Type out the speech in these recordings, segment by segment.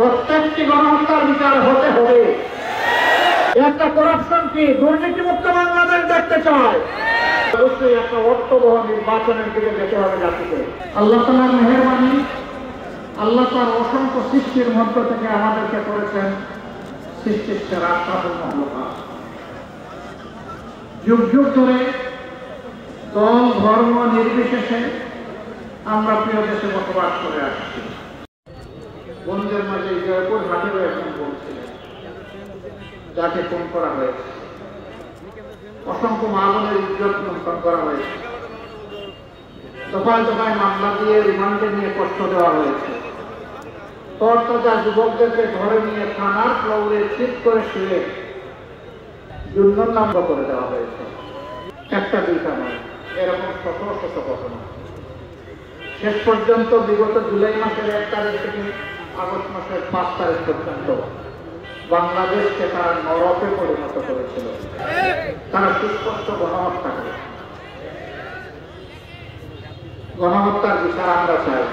প্রত্যেকটি গণহত্যার বিচার হতে হবে। একটা করাপশন কি দুর্নীতিমুক্ত বাংলাদেশ দেখতে চায়, অবশ্যই একটা অর্থবহ নির্বাচনের দিকে যেতে হবে জাতিকে। আল্লাহ তাআলার মেহেরবানি, আল্লাহ তার অসংখ্য সৃষ্টির মধ্য থেকে আমাদেরকে করেছেন সৃষ্টির সেরা আশরাফুল মাখলুকাত। যুগ যুগ ধরে দল ধর্ম নির্বিশেষে আমরা প্রিয় দেশে বসবাস করে আসছি। বন্ধুদের মাঝে জয়পুর হাটেরও এখন বলছিলেন যাকে খুন করা হয়েছে, অসংখ্য মা বোনের ইজ্জত লুণ্ঠন করা হয়েছে, দফায় দফায় মামলা দিয়ে রিমান্ডে নিয়ে কষ্ট দেওয়া হয়েছে, তরতাজা যুবকদেরকে ধরে নিয়ে থানার ফ্লোরে চিৎ করে শুয়ে দুর্নাম করে দেওয়া হয়েছে। একটা দুইটা নয়, এরকম শত শত ঘটনা। শেষ পর্যন্ত বিগত জুলাই মাসের 1 তারিখ থেকে আগস্ট মাসের 5 তারিখ পর্যন্ত বাংলাদেশকে তারা নরকে পরিণত করেছিল। তারা সুস্পষ্ট গণহত্যা করে। গণহত্যার বিচার আমরা চাই,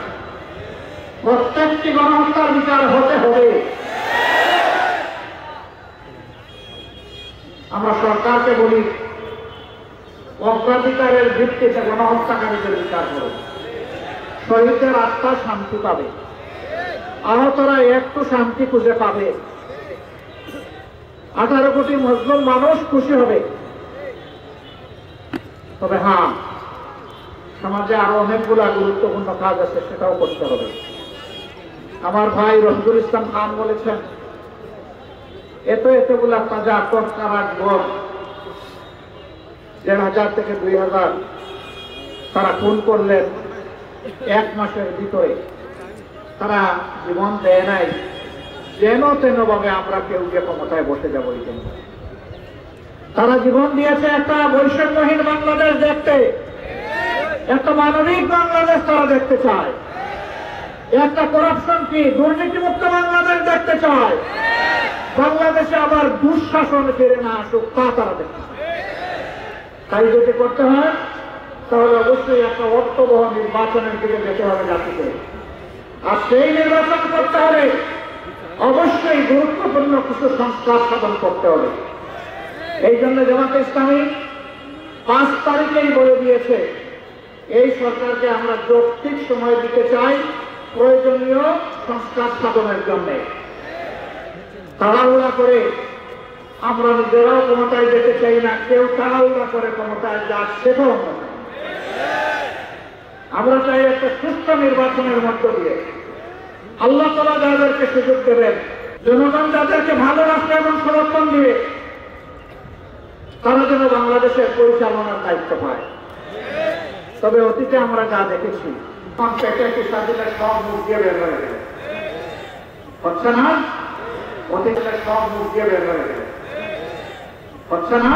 প্রত্যেকটি গণহত্যার বিচার হতে হবে। আমরা সরকারকে বলি অগ্রাধিকারের ভিত্তিতে গণহত্যাকারীদের বিচার করুন। শহীদদের আত্মা শান্তি পাবে, আহতরা একটু শান্তি খুঁজে পাবে, 18 কোটি মুসলিম মানুষ খুশি হবে। তবে হ্যাঁ, সমাজে আরো অনেকগুলা গুরুত্বপূর্ণ কাজ আছে, সেটাও করতে হবে। আমার ভাই রফিকুল ইসলাম খান বলেছেন এতগুলা তাজা টটকার গম 1,500 থেকে 2,000 তারা খুন করলেন 1 মাসের ভিতরে। তারা জীবন দেয় নাই যেন তেন ভাবে আমরা কেউ যে ক্ষমতায় বসে যাবো এই জন্য। তারা জীবন দিয়েছে একটা বৈষম্যহীন বাংলাদেশ দেখতে, একটা মানবিক বাংলাদেশ তারা দেখতে চায়, একটা করাপশন কি দুর্নীতিমুক্ত বাংলাদেশ দেখতে চায়, বাংলাদেশে আবার দুঃশাসন ফিরে না আসুক তা তারা দেখতে চায়। তাই যদি করতে হয় তাহলে অবশ্যই একটা অর্থবহ নির্বাচনের দিকে যেতে হবে জাতিকে। আর সেই নির্বাচন করতে হলে অবশ্যই গুরুত্বপূর্ণ কিছু সংস্কার সাধন করতে হবে। এই জন্য জামাতে ইসলামী 5 তারিখেই বলে দিয়েছে এই সরকারকে আমরা যৌক্তিক সময় দিতে চাই প্রয়োজনীয় সংস্কার সাধনের জন্য। তাড়াহুড়া করে আমরা নিজেরাও ক্ষমতায় যেতে চাই না, কেউ তাড়াহুড়া করে ক্ষমতায় যাক সেটাও নয়। আমরা চাই একটা সুস্থ নির্বাচনের মধ্য দিয়ে আল্লাহ তাআলা যাদেরকে সুযোগ দেবেন, জনগণ যাদেরকে ভালোবাসবে এবং সমর্থন দিবে, তারা যেন বাংলাদেশের পরিচালনার দায়িত্ব পায়। তবে অতীতে আমরা যা দেখেছি, সব মুখ দিয়ে বের হয়ে গেল, হচ্ছে না? অতীতে সব মুখ দিয়ে বের হয়ে গেল, হচ্ছে না?